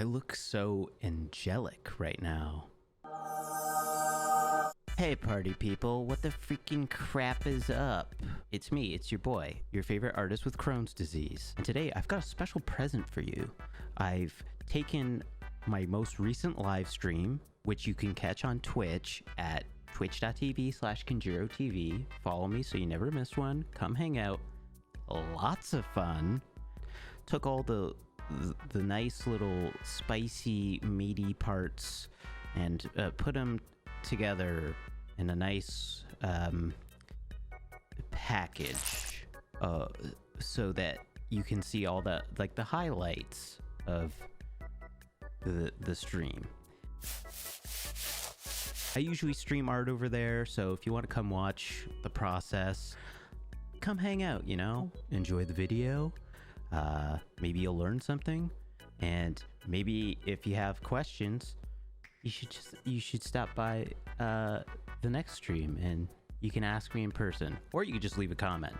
I look so angelic right now. Hey party people, what the freaking crap is up? It's me, it's your boy, your favorite artist with Crohn's disease. And today I've got a special present for you. I've taken my most recent live stream, which you can catch on Twitch at twitch.tv/KinjiroTV. Follow me so you never miss one. Come hang out. Lots of fun. Took all the nice little spicy meaty parts and put them together in a nice package so that you can see all the the highlights of the stream. I usually stream art over there, so if you want to come watch the process, come hang out, you know, enjoy the video. Maybe you'll learn something, and maybe if you have questions, you should stop by the next stream and you can ask me in person, or you could just leave a comment,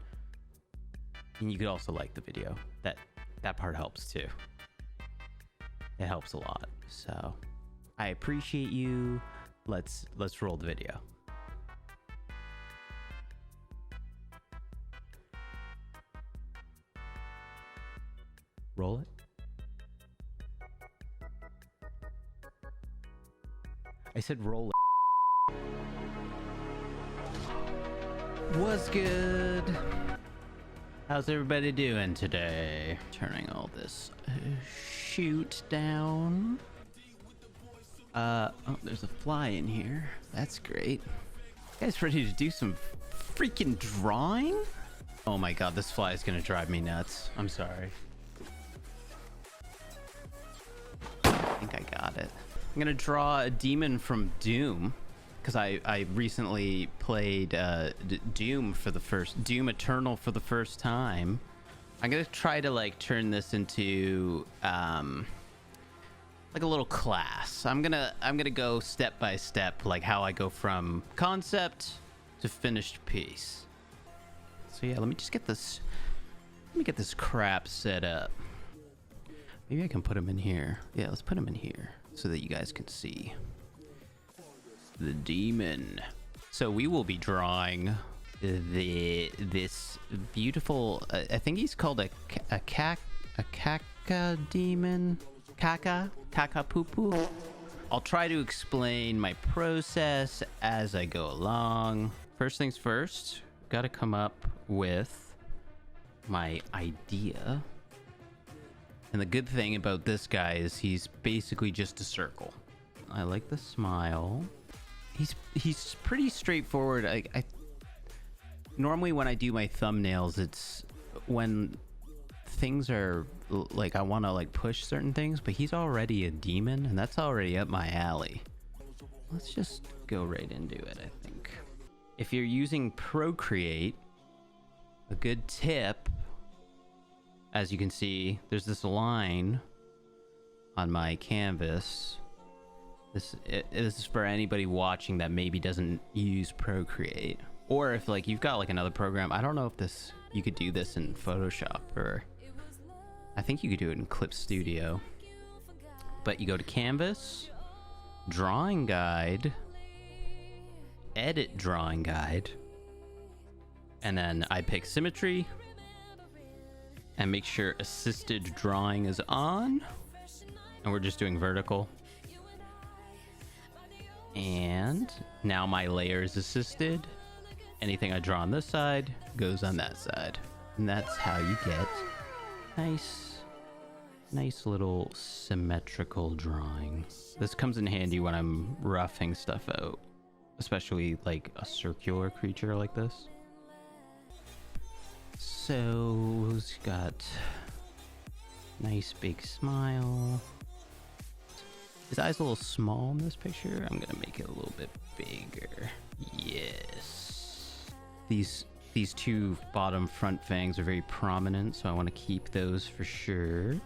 and you could also like the video. That part helps too. It helps a lot. So I appreciate you. Let's roll the video. Roll it. I said roll it. What's good? How's everybody doing today? Turning all this shoot down. Oh, there's a fly in here. That's great. You guys ready to do some freaking drawing? Oh my god, this fly is gonna drive me nuts. I'm sorry. I think I got it. I'm gonna draw a demon from Doom, because I recently played Doom Eternal for the first time. I'm gonna try to turn this into like a little class. I'm gonna go step by step, like how I go from concept to finished piece. So yeah, let me get this crap set up. Maybe I can put him in here. Yeah, let's put him in here so that you guys can see the demon. So we will be drawing this beautiful. I think he's called a caca demon. Caca poo poo. I'll try to explain my process as I go along. First things first, got to come up with my idea. And the good thing about this guy is he's basically just a circle. I like the smile. He's pretty straightforward. I normally when I do my thumbnails, it's when things are like I want to push certain things, but he's already a demon and that's already up my alley. Let's just go right into it. I think if you're using Procreate, a good tip, as you can see, there's this line on my canvas. This is for anybody watching that maybe doesn't use Procreate, or if you've got another program. I don't know if you could do this in Photoshop, or I think you could do it in Clip Studio. But you go to Canvas, Drawing Guide, Edit Drawing Guide, and then I pick Symmetry, and make sure Assisted Drawing is on, and we're just doing vertical. And now my layer is assisted. Anything I draw on this side goes on that side, and that's how you get nice little symmetrical drawing. This comes in handy when I'm roughing stuff out, especially a circular creature like this. So he's got nice big smile. His eye's a little small in this picture. I'm gonna make it a little bit bigger. Yes. These two bottom front fangs are very prominent, so I want to keep those for sure.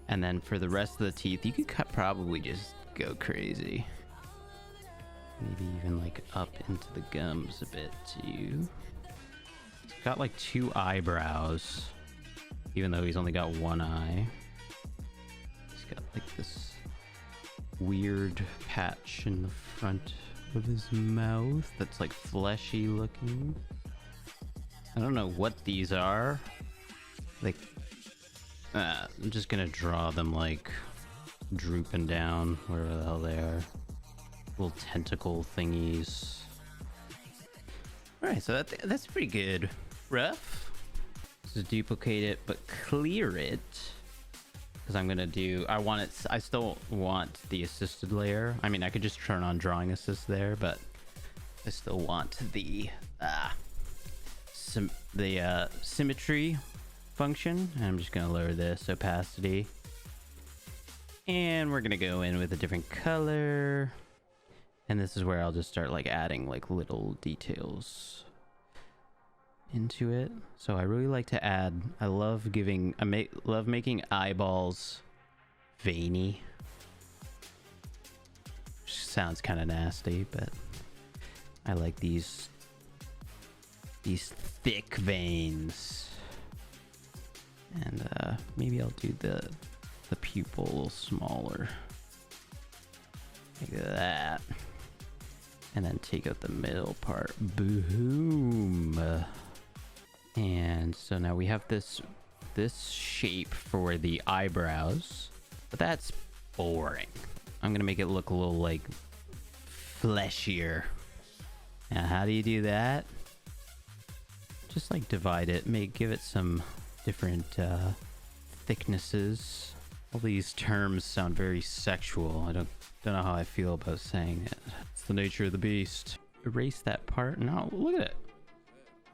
And then for the rest of the teeth, you could probably just go crazy. Maybe even up into the gums a bit too. He's got 2 eyebrows, even though he's only got 1 eye. He's weird patch in the front of his mouth that's like fleshy looking. I don't know what these are. Like, I'm just gonna draw them like drooping down wherever the hell they are. Little tentacle thingies. Alright, so that's pretty good. Rough. Just duplicate it, but clear it. Because I'm gonna do, I still want the assisted layer. I mean, I could just turn on drawing assist there, but I still want the symmetry function. And I'm just gonna lower this opacity. And we're gonna go in with a different color. And this is where I'll just start like adding like little details into it. So I really like to add, I love making eyeballs veiny. Which sounds kind of nasty, but I like these thick veins. And maybe I'll do the pupil a little smaller. Like that. And then take out the middle part. Boom. And so now we have this shape for the eyebrows, but that's boring. I'm gonna make it look a little like fleshier. Now how do you do that? Just like divide it, give it some different thicknesses. All these terms sound very sexual. I don't know how I feel about saying it. It's the nature of the beast. Erase that part. Now look at it.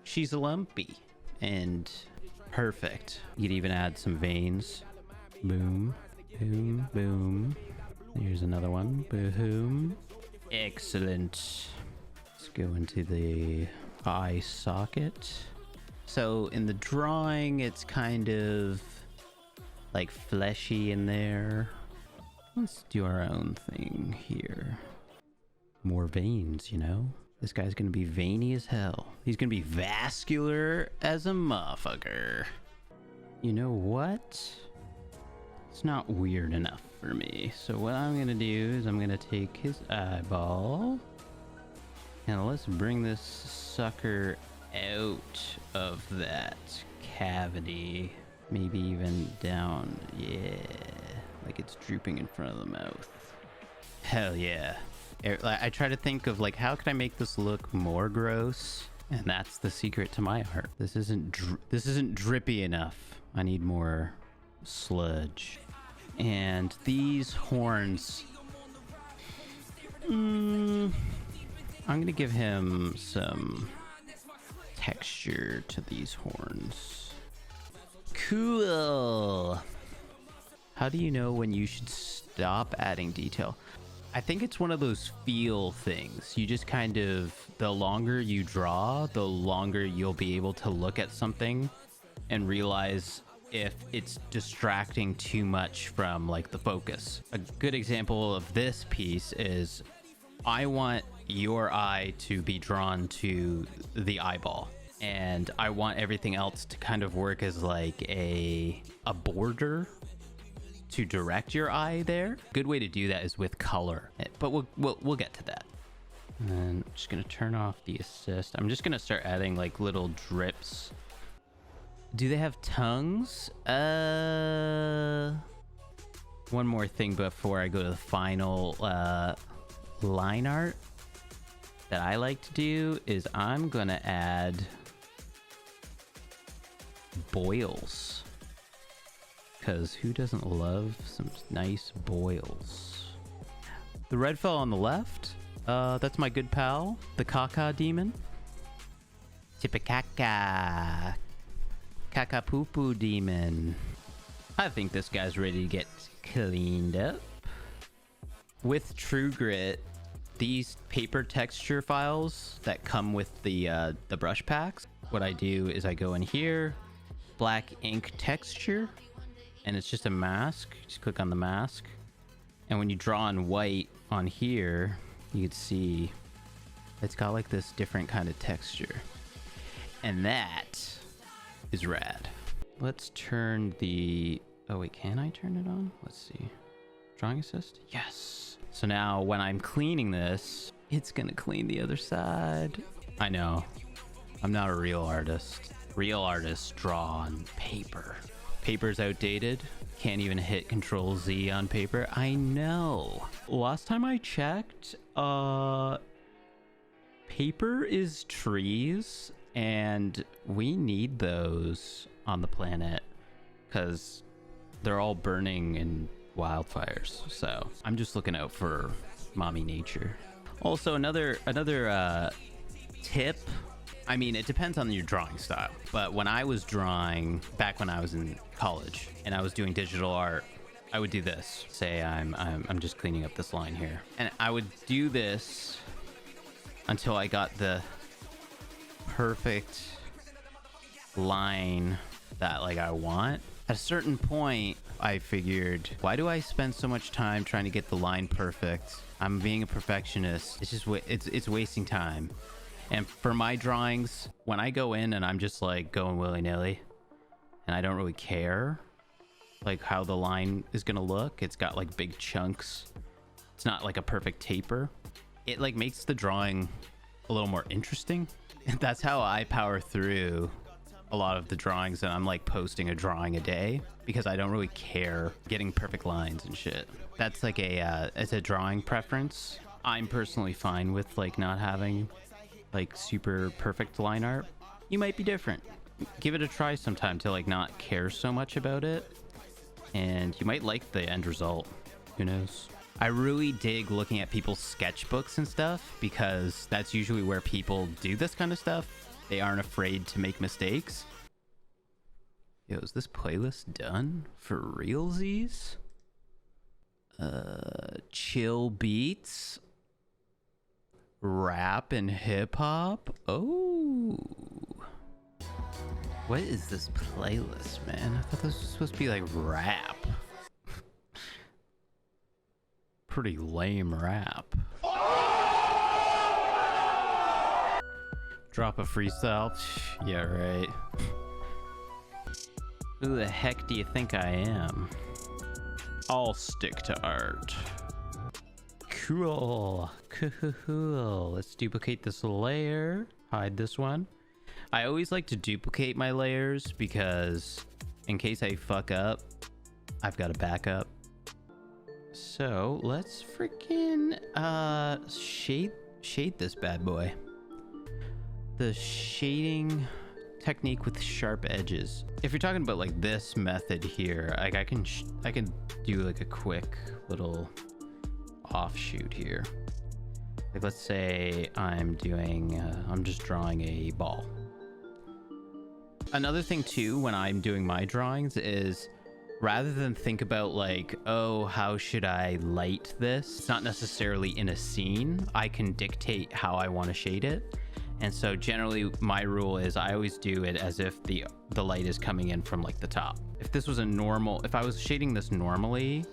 She's lumpy and perfect. You could even add some veins. Boom, boom, boom. Here's another one. Boom. Excellent. Let's go into the eye socket. So in the drawing, it's kind of like fleshy in there. Let's do our own thing here. More veins, you know? This guy's gonna be veiny as hell. He's gonna be vascular as a motherfucker. You know what? It's not weird enough for me. So what I'm gonna do is I'm gonna take his eyeball and let's bring this sucker out of that cavity. Maybe even down. Yeah. Like it's drooping in front of the mouth. Hell yeah. I try to think of like, how can I make this look more gross? And that's the secret to my art. This isn't drippy enough. I need more sludge. And these horns, I'm gonna give him some texture to these horns. Cool. How do you know when you should stop adding detail? I think it's one of those feel things. You just kind of, the longer you draw, the longer you'll be able to look at something and realize if it's distracting too much from like the focus. A good example of this piece is I want your eye to be drawn to the eyeball, and I want everything else to kind of work as like a border to direct your eye there. Good way to do that is with color, but we'll get to that. And then I'm just gonna turn off the assist. I'm just gonna start adding like little drips. Do they have tongues? One more thing before I go to the final line art that I like to do is I'm gonna add boils. Because who doesn't love some nice boils? The red fella on the left, that's my good pal, the Caca demon. Chipacaka. Caca poo poo demon. I think this guy's ready to get cleaned up. With True Grit, these paper texture files that come with the brush packs, what I do is I go in here, black ink texture, and it's just a mask. Just click on the mask, and when you draw in white on here, you can see it's got like this different kind of texture, and that is rad. Let's turn the, oh wait, can I turn it on? Let's see. Drawing assist? Yes. So now when I'm cleaning this, it's gonna clean the other side. I know. I'm not a real artist. Real artists draw on paper. Paper's outdated. Can't even hit Control Z on paper. I know. Last time I checked, paper is trees, and we need those on the planet because they're all burning in wildfires. So I'm just looking out for mommy nature. Also, another tip. I mean, it depends on your drawing style, but when I was drawing back when I was in college and I was doing digital art, I would do this. Say I'm just cleaning up this line here, and I would do this until I got the perfect line that like I want. At a certain point, I figured, why do I spend so much time trying to get the line perfect? I'm being a perfectionist. It's just it's wasting time. And for my drawings, when I go in and I'm just like going willy-nilly and I don't really care like how the line is gonna look, it's got like big chunks, it's not like a perfect taper, it like makes the drawing a little more interesting. And that's how I power through a lot of the drawings, and I'm like posting a drawing a day because I don't really care getting perfect lines and shit. That's like it's a drawing preference. I'm personally fine with like not having like super perfect line art. You might be different. Give it a try sometime to like not care so much about it, and you might like the end result. Who knows? I really dig looking at people's sketchbooks and stuff because that's usually where people do this kind of stuff. They aren't afraid to make mistakes. Yo, is this playlist done for realsies? Chill beats, rap and hip hop. Oh, what is this playlist, man? I thought this was supposed to be like rap. Pretty lame rap. Drop a freestyle. Yeah, right. Who the heck do you think I am? I'll stick to art. Cool. Cool. Let's duplicate this layer. Hide this one. I always like to duplicate my layers because in case I fuck up, I've got a backup. So let's freaking shade this bad boy. The shading technique with sharp edges. If you're talking about like this method here, like I can do like a quick little offshoot here. Like let's say I'm just drawing a ball. Another thing too when I'm doing my drawings is rather than think about like, oh, how should I light this? It's not necessarily in a scene. I can dictate how I want to shade it. And so generally my rule is I always do it as if the light is coming in from like the top. If I was shading this normally,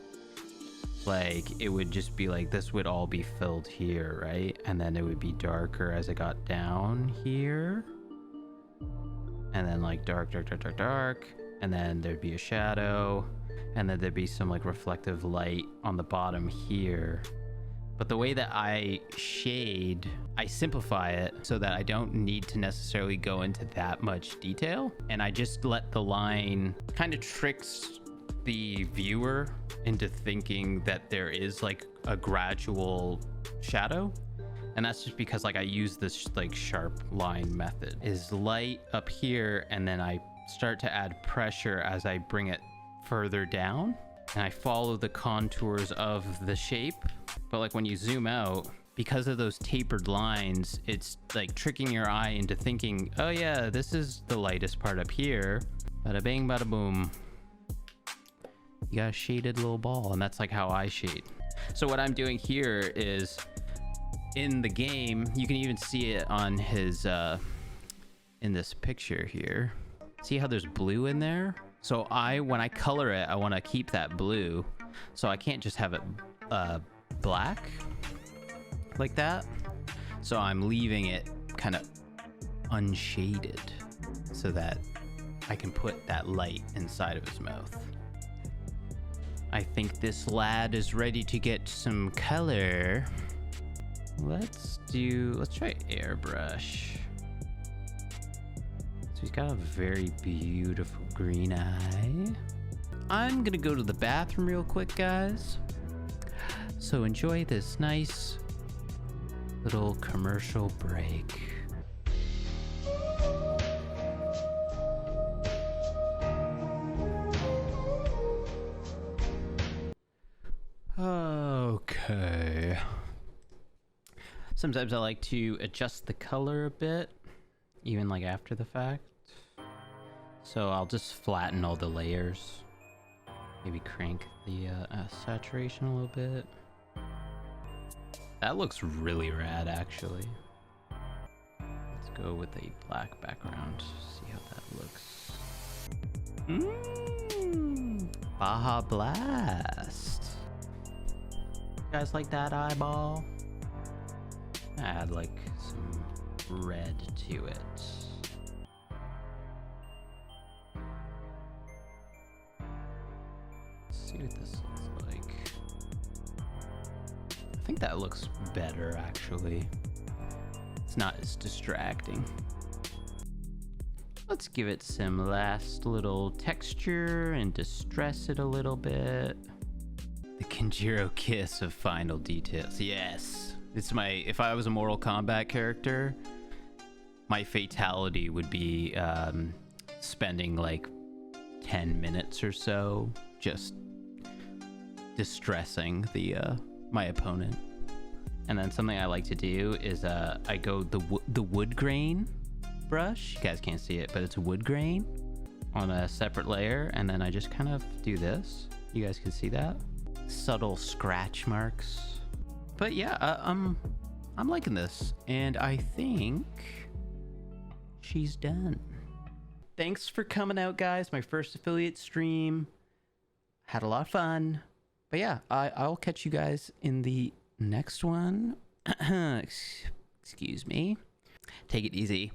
like it would just be like, this would all be filled here, right? And then it would be darker as it got down here. And then like dark. And then there'd be a shadow. And then there'd be some like reflective light on the bottom here. But the way that I shade, I simplify it so that I don't need to necessarily go into that much detail. And I just let the line kind of tricks the viewer into thinking that there is like a gradual shadow. And that's just because like I use this like sharp line method. Is light up here, and then I start to add pressure as I bring it further down. And I follow the contours of the shape. But like when you zoom out, because of those tapered lines, it's like tricking your eye into thinking, oh yeah, this is the lightest part up here. Bada bing, bada boom. You got a shaded little ball, and that's like how I shade. So what I'm doing here is in the game, you can even see it on his, in this picture here. See how there's blue in there? So when I color it, I want to keep that blue. So I can't just have it black like that. So I'm leaving it kind of unshaded so that I can put that light inside of his mouth. I think this lad is ready to get some color. Let's try airbrush. So he's got a very beautiful green eye. I'm gonna go to the bathroom real quick, guys. So enjoy this nice little commercial break. Okay. Sometimes I like to adjust the color a bit, even like after the fact. So I'll just flatten all the layers. Maybe crank the saturation a little bit. That looks really rad, actually. Let's go with a black background. See how that looks. Baja Blast. You guys like that eyeball? Add like some red to it. Let's see what this looks like. I think that looks better, actually. It's not as distracting. Let's give it some last little texture and distress it a little bit. The Kenjiro kiss of final details. Yes. It's my, if I was a Mortal Kombat character, my fatality would be spending like 10 minutes or so just distressing the my opponent. And then something I like to do is I go the wood grain brush. You guys can't see it, but it's a wood grain on a separate layer, and then I just kind of do this. You guys can see that subtle scratch marks. But yeah, I'm liking this, and I think she's done. Thanks for coming out, guys. My first affiliate stream. Had a lot of fun. But yeah, I'll catch you guys in the next one. Excuse me. Take it easy.